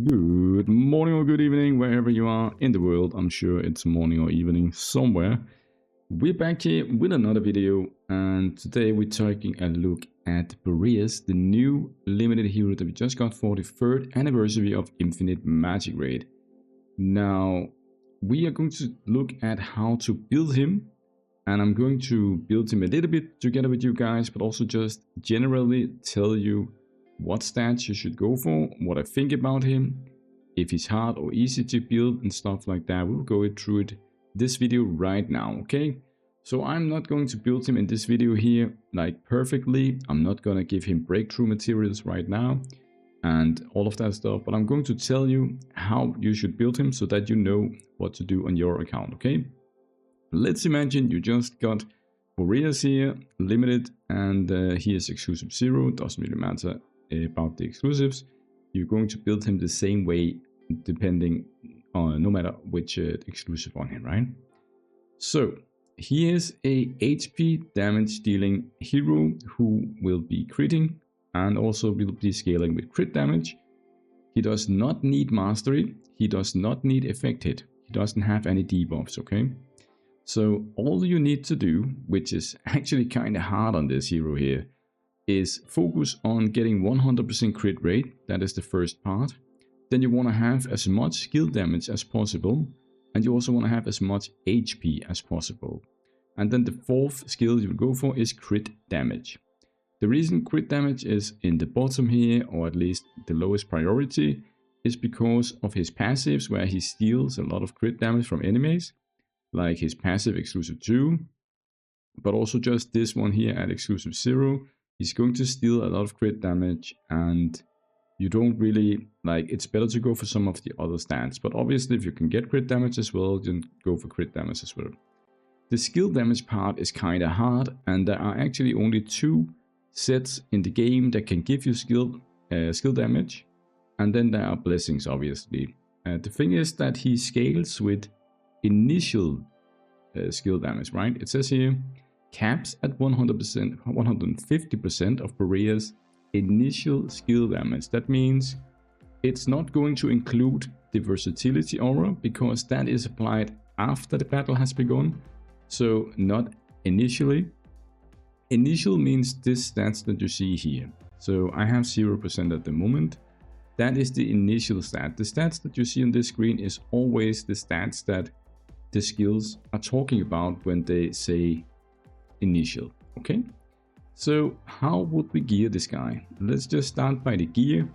Good morning or good evening, wherever you are in the world. I'm sure it's morning or evening somewhere. We're back here with another video, and today we're taking a look at Boreas, the new limited hero that we just got for the 3rd anniversary of InfiniteMagicraid. Now, we are going to look at how to build him, and I'm going to build him a little bit together with you guys, but also just generally tell you what stats you should go for, what I think about him, if he's hard or easy to build and stuff like that. We'll go through it this video right now, okay? So I'm not going to build him in this video here like perfectly. I'm not gonna give him breakthrough materials right now and all of that stuff, but I'm going to tell you how you should build him so that you know what to do on your account, okay? Let's imagine you just got Boreas here, limited, and he is exclusive 0, doesn't really matter about the exclusives. You're going to build him the same way depending on no matter which exclusive on him, right? So he is a HP damage dealing hero who will be critting and also will be scaling with crit damage. He does not need mastery, he does not need effect hit, he doesn't have any debuffs, okay? So all you need to do, which is actually kind of hard on this hero here, is focus on getting 100% crit rate. That is the first part. Then you want to have as much skill damage as possible, and you also want to have as much HP as possible. And then the 4th skill you will go for is crit damage. The reason crit damage is in the bottom here, or at least the lowest priority, is because of his passives, where he steals a lot of crit damage from enemies, like his passive exclusive 2, but also just this one here at exclusive 0. He's going to steal a lot of crit damage, and you don't really, like, it's better to go for some of the other stats. But obviously, if you can get crit damage as well, then go for crit damage as well. The skill damage part is kind of hard, and there are actually only 2 sets in the game that can give you skill damage. And then there are blessings, obviously. The thing is that he scales with initial skill damage, right? It says here, caps at 100%, 150% of Boreas' initial skill damage. That means it's not going to include the versatility aura, because that is applied after the battle has begun. So not initially. Initial means this stats that you see here. So I have 0% at the moment. That is the initial stat. The stats that you see on this screen is always the stats that the skills are talking about when they say initial, okay? So how would we gear this guy? Let's just start by the gear.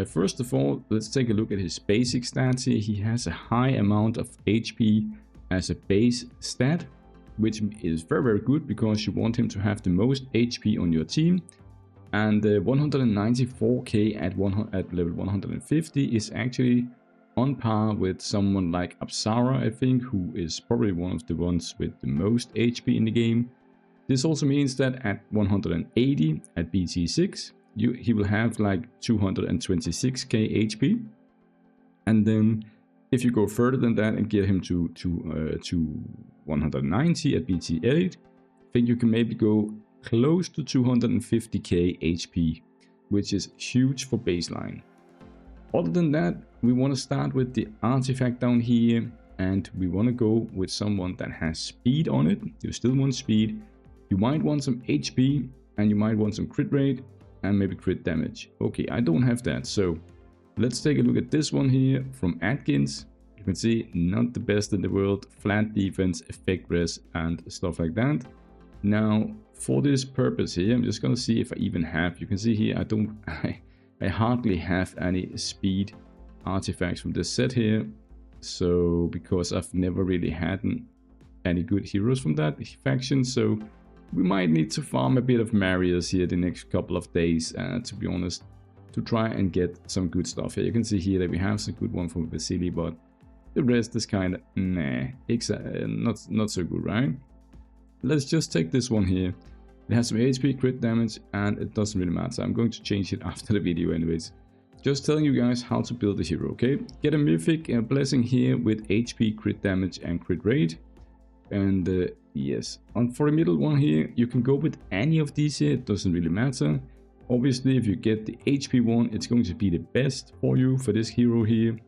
First of all, let's take a look at his basic stats here. He has a high amount of HP as a base stat, which is very, very good because you want him to have the most HP on your team. And 194k at level 150 is actually on par with someone like Apsara, I think, who is probably one of the ones with the most HP in the game. This also means that at 180 at BT6, he will have like 226k HP. And then if you go further than that and get him to 190 at BT8, I think you can maybe go close to 250k HP, which is huge for baseline. Other than that, we want to start with the artifact down here, and we want to go with someone that has speed on it. You still want speed. You might want some HP, and you might want some crit rate, and maybe crit damage. Okay, I don't have that, so let's take a look at this one here from Atkins. You can see, not the best in the world, flat defense, effect res, and stuff like that. Now, for this purpose here, I'm just gonna see if I even have, you can see here, I hardly have any speed artifacts from this set here. So, because I've never really had any good heroes from that faction, so we might need to farm a bit of Marius here the next couple of days, to be honest, to try and get some good stuff here. You can see here that we have some good one from Vasily, but the rest is kind of, nah, not so good, right? Let's just take this one here. It has some HP, crit damage, and it doesn't really matter. I'm going to change it after the video anyways. Just telling you guys how to build the hero, okay? Get a mythic blessing here with HP, crit damage, and crit rate. And yes, for the middle one here, you can go with any of these here. It doesn't really matter. Obviously, if you get the HP one, it's going to be the best for you for this hero here.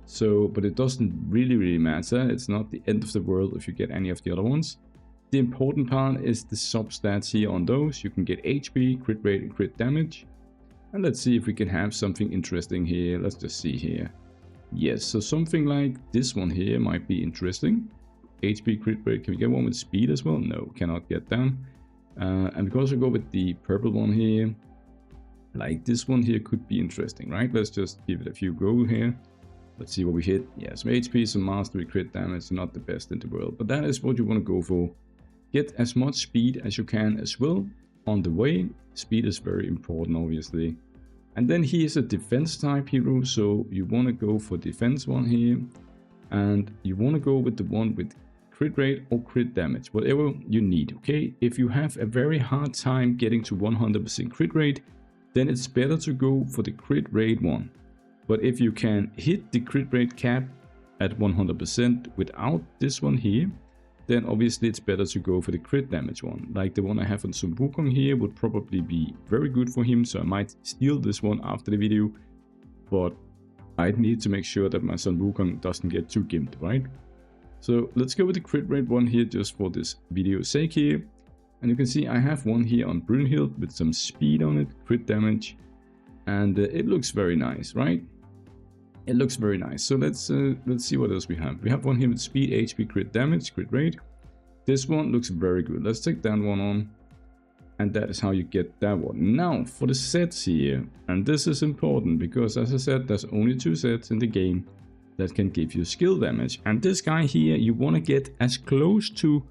So, but it doesn't really matter. It's not the end of the world if you get any of the other ones. The important part is the substats here on those. You can get HP, crit rate, and crit damage. And let's see if we can have something interesting here. Let's just see here. Yes, so something like this one here might be interesting. HP, crit rate. Can we get one with speed as well? No, cannot get that. And we can also go with the purple one here. Like this one here could be interesting, right? Let's just give it a few go here. Let's see what we hit. Yeah, some HP, some mastery, crit damage, not the best in the world. But that is what you want to go for. Get as much speed as you can as well on the way. Speed is very important, obviously. And then here's a defense type hero. So you want to go for defense one here. And you want to go with the one with crit rate or crit damage, whatever you need, okay? If you have a very hard time getting to 100% crit rate, then it's better to go for the crit rate one. But if you can hit the crit rate cap at 100% without this one here, then obviously it's better to go for the crit damage one. Like the one I have on Sun Wukong here would probably be very good for him, so I might steal this one after the video. But I need to make sure that my Sun Wukong doesn't get too gimped, right? So let's go with the crit rate one here just for this video's sake here. And you can see I have one here on Brunhild with some speed on it, crit damage. And it looks very nice, right? It looks very nice. So let's see what else we have. We have one here with speed, HP, crit damage, crit rate. This one looks very good. Let's take that one on. And that is how you get that one. Now for the sets here. And this is important because, as I said, there's only 2 sets in the game that can give you skill damage. And this guy here, you want to get as close to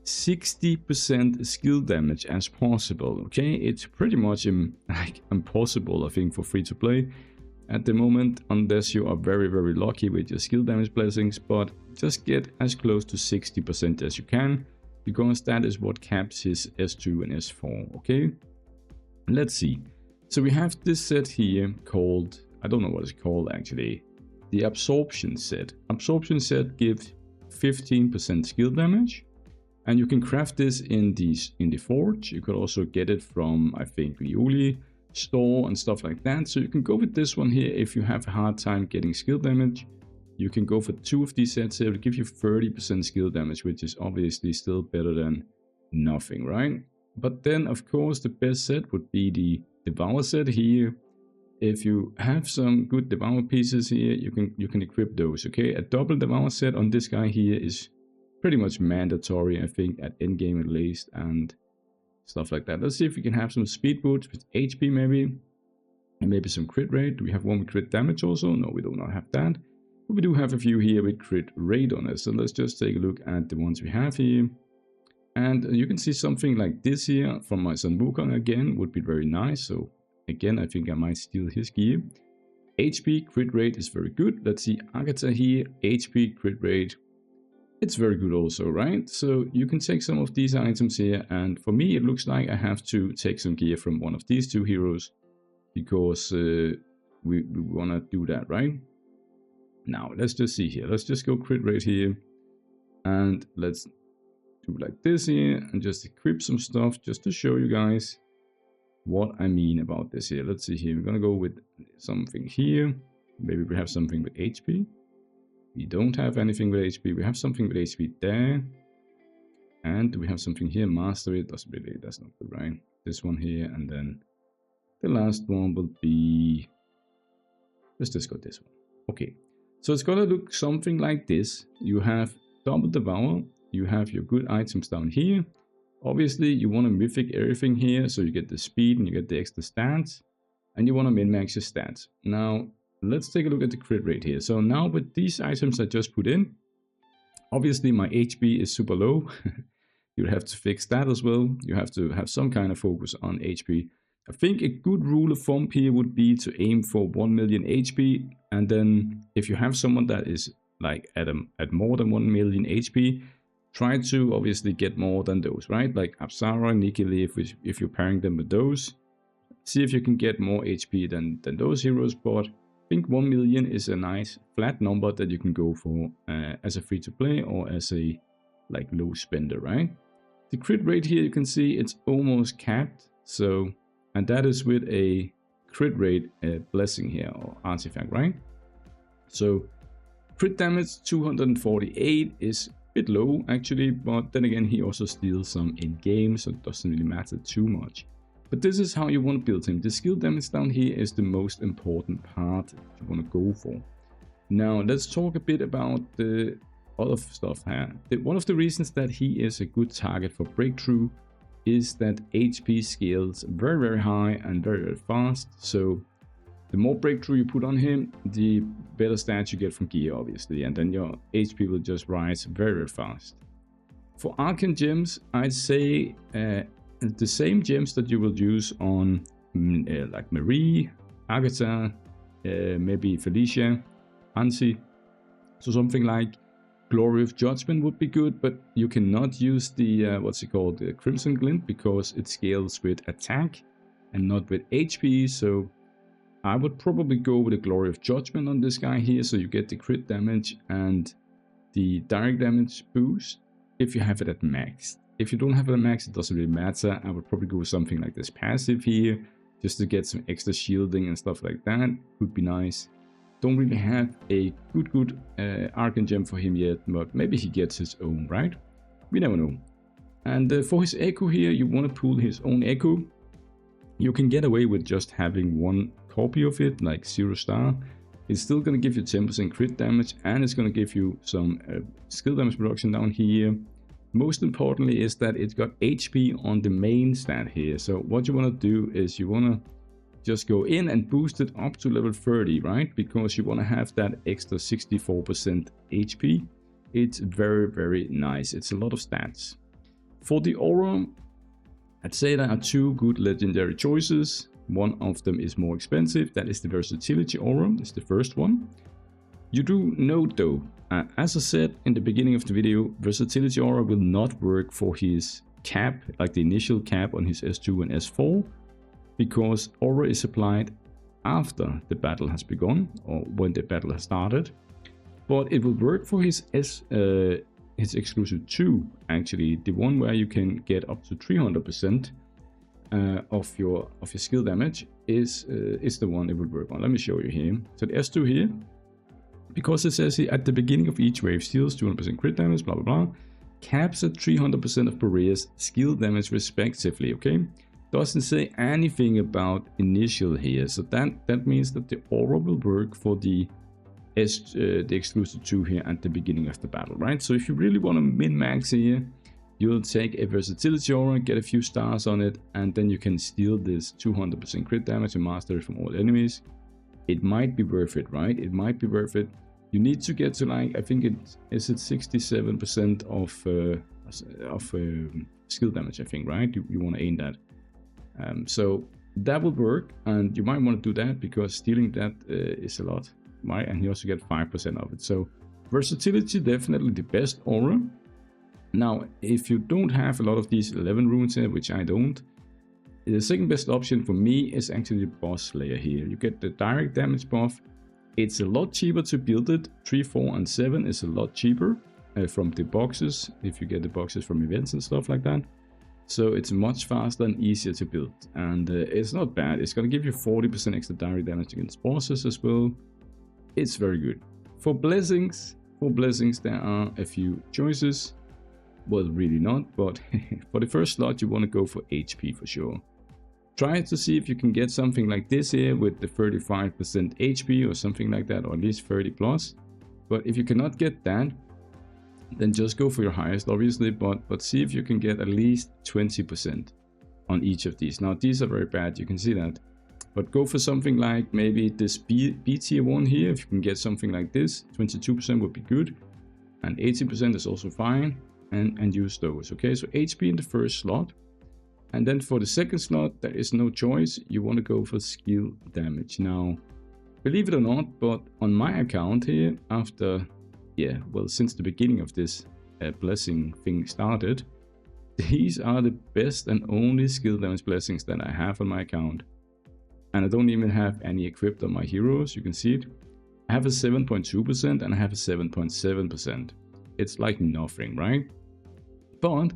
60% skill damage as possible. Okay, it's pretty much like impossible, I think, for free to play at the moment, unless you are very lucky with your skill damage blessings. But just get as close to 60% as you can, because that is what caps his S2 and S4. Okay, let's see. So we have this set here called, I don't know what it's called actually, the absorption set. Absorption set gives 15% skill damage. And you can craft this in the forge. You could also get it from, I think, the Uli store and stuff like that. So you can go with this one here if you have a hard time getting skill damage. You can go for 2 of these sets here. It will give you 30% skill damage, which is obviously still better than nothing, right? But then, of course, the best set would be the Devour set here. If you have some good Devour pieces here, you can equip those, okay? A double Devour set on this guy here is pretty much mandatory, I think, at endgame at least, and stuff like that. Let's see if we can have some speed boots with HP maybe, and maybe some crit rate. Do we have one with crit damage also? No, we do not have that. But we do have a few here with crit rate on it. So let's just take a look at the ones we have here. And you can see something like this here from my Sun Wukong again would be very nice. So again, I think I might steal his gear. HP crit rate is very good. Let's see Agatha here, HP crit rate. It's very good also, right? So you can take some of these items here, and for me it looks like I have to take some gear from one of these 2 heroes, because we want to do that, right? Now let's just see here. Let's just go crit rate here, and let's do like this here, and just equip some stuff just to show you guys what I mean about this here. Let's see here. We're gonna go with something here. Maybe we have something with HP. We don't have anything with HP. We have something with HP there. And do we have something here? Mastery. That's not good, right? This one here. And then the last one will be... Let's just go this one. Okay. So it's gonna look something like this. You have double Devour. You have your good items down here. Obviously, you want to mythic everything here. So you get the speed and you get the extra stats. And you want to min-max your stats. Now, let's take a look at the crit rate here. So now with these items I just put in, obviously my HP is super low. You have to fix that as well. You have to have some kind of focus on HP. I think a good rule of thumb here would be to aim for 1 million HP. And then if you have someone that is like at more than 1 million HP, try to obviously get more than those, right? Like Apsara, Nikili, if you're pairing them with those. See if you can get more HP than those heroes, but I think 1 million is a nice flat number that you can go for as a free-to-play or as a like low spender, right? The crit rate here, you can see it's almost capped. So and that is with a crit rate blessing here, or artifact, right? So crit damage 248 is a bit low actually, but then again he also steals some in game, so it doesn't really matter too much. But this is how you want to build him. The skill damage down here is the most important part you want to go for. Now let's talk a bit about the other stuff here. One of the reasons that he is a good target for breakthrough is that HP scales very high and very fast. So the more breakthrough you put on him, the better stats you get from gear, obviously, and then your HP will just rise very fast. For Arcane gems, I'd say the same gems that you will use on like Marie, Agatha, maybe Felicia, Ansi. So something like Glory of Judgment would be good, but you cannot use the what's it called, the Crimson Glint, because it scales with attack and not with HP. So I would probably go with the Glory of Judgment on this guy here, so you get the crit damage and the direct damage boost if you have it at max. If you don't have it at max, it doesn't really matter. I would probably go with something like this passive here, just to get some extra shielding and stuff like that. Would be nice. Don't really have a good Arcane gem for him yet, but maybe he gets his own, right? We never know. And for his Echo here, you want to pull his own Echo. You can get away with just having one copy of it, like 0 star. It's still going to give you 10% crit damage, and it's going to give you some skill damage reduction down here. Most importantly is that it's got HP on the main stat here. So what you want to do is you want to just go in and boost it up to level 30, right? Because you want to have that extra 64% HP. It's very nice. It's a lot of stats. For the aura, I'd say there are two good legendary choices. One of them is more expensive. That is the versatility aura. It's the first one. You do note though, as I said in the beginning of the video, versatility aura will not work for his cap, like the initial cap on his S2 and S4, because aura is applied after the battle has begun, or when the battle has started. But it will work for his exclusive 2, actually, the one where you can get up to 300% of your skill damage is the one it will work on. Let me show you here. So the S2 here, because it says here at the beginning of each wave steals 200% crit damage, blah blah blah, caps at 300% of Boreas skill damage respectively. Okay, doesn't say anything about initial here, so that means that the aura will work for the exclusive 2 here at the beginning of the battle, right? So if you really want to min-max here, you'll take a versatility aura, get a few stars on it, and then you can steal this 200% crit damage and master it from all enemies. It might be worth it, right? It might be worth it. You need to get to, like, I think it's 67% of skill damage, I think, right? You want to aim that. So that will work, and you might want to do that because stealing that is a lot, right? And you also get 5% of it. So versatility, definitely the best aura. Now, if you don't have a lot of these 11 runes here, which I don't, the second best option for me is actually the boss slayer here. You get the direct damage buff. It's a lot cheaper to build it. 3, 4, and 7 is a lot cheaper from the boxes, if you get the boxes from events and stuff like that. So it's much faster and easier to build, and it's not bad. It's going to give you 40% extra direct damage against bosses as well. It's very good. For blessings, there are a few choices. Well, really not, but for the first slot you want to go for HP for sure. Try to see if you can get something like this here with the 35% HP or something like that, or at least 30 plus. But if you cannot get that, then just go for your highest, obviously, but see if you can get at least 20% on each of these. Now these are very bad, you can see that, but go for something like maybe this B tier 1 here. If you can get something like this, 22% would be good, and 18% is also fine, and use those. Okay, so HP in the first slot, and then for the second slot there is no choice. You want to go for skill damage. Now believe it or not, but on my account here, after since the beginning of this blessing thing started, these are the best and only skill damage blessings that I have on my account. And I don't even have any equipped on my heroes. You can see it. I have a 7.2% and I have a 7.7%. It's like nothing, right? But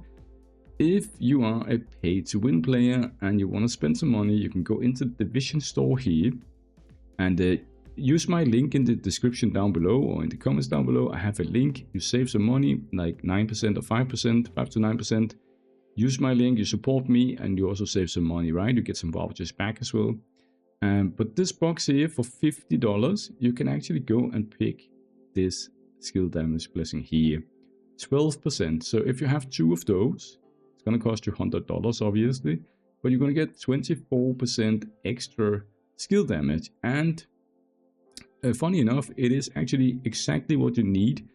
if you are a pay-to-win player and you want to spend some money, you can go into the Division store here and use my link in the description down below or in the comments down below. I have a link. You save some money, like 9% or 5%, 5 to 9%. Use my link, you support me, and you also save some money, right? You get some vouchers back as well. But this box here for $50, you can actually go and pick this skill damage blessing here. 12%. So if you have 2 of those, it's going to cost you $100 obviously, but you're going to get 24% extra skill damage. And funny enough, it is actually exactly what you need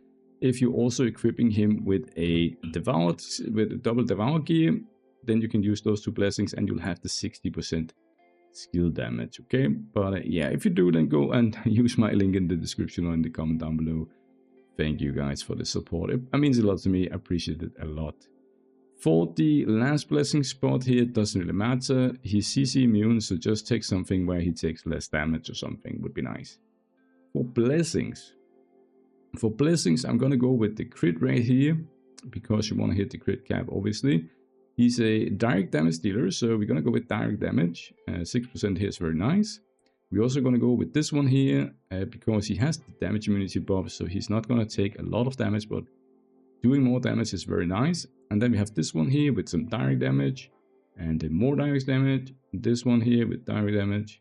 if you're also equipping him with a double devour gear. Then you can use those 2 blessings and you'll have the 60% skill damage. Okay, but yeah, if you do, then go and use my link in the description or in the comment down below. Thank you guys for the support. It means a lot to me. I appreciate it a lot. For the last blessing spot here, it doesn't really matter. He's CC immune, so just take something where he takes less damage or something would be nice. For blessings, I'm gonna go with the crit rate here because you want to hit the crit cap. Obviously, he's a direct damage dealer, so we're gonna go with direct damage. 6% here is very nice. We're also going to go with this one here because he has the damage immunity buff, so he's not going to take a lot of damage, but doing more damage is very nice. And then we have this one here with some direct damage and more direct damage. This one here with direct damage.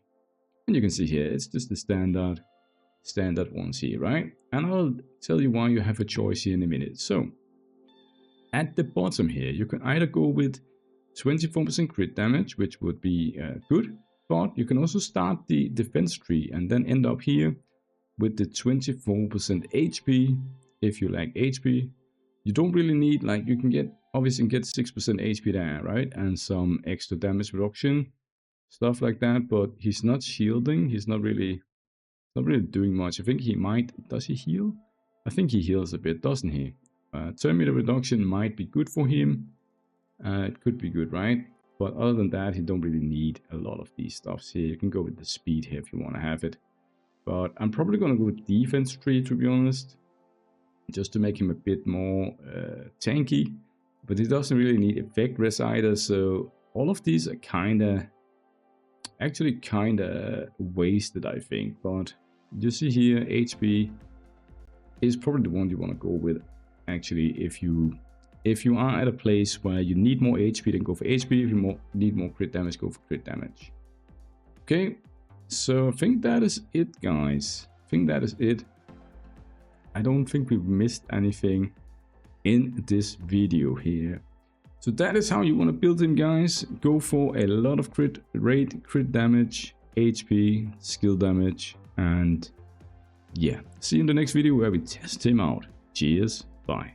And you can see here, it's just the standard ones here, right? And I'll tell you why you have a choice here in a minute. So at the bottom here, you can either go with 24% crit damage, which would be good. But you can also start the defense tree and then end up here with the 24% HP if you like HP. You don't really need, like, you can get, obviously get 6% HP there, right? And some extra damage reduction, stuff like that. But he's not shielding. He's not really doing much. I think he might, does he heal? I think he heals a bit, doesn't he? Turn meter reduction might be good for him. It could be good, right? But other than that, you don't really need a lot of these stuffs here. You can go with the speed here if you want to have it. But I'm probably going to go with defense tree, to be honest. Just to make him a bit more tanky. But he doesn't really need effect res either. So all of these are actually kind of wasted, I think. But you see here, HP is probably the one you want to go with. Actually, if you are at a place where you need more HP, then go for HP. If you need more crit damage, go for crit damage. Okay, so I think that is it, guys. I think that is it. I don't think we've missed anything in this video here. So that is how you want to build him, guys. Go for a lot of crit rate, crit damage, HP, skill damage, and yeah. See you in the next video where we test him out. Cheers, bye.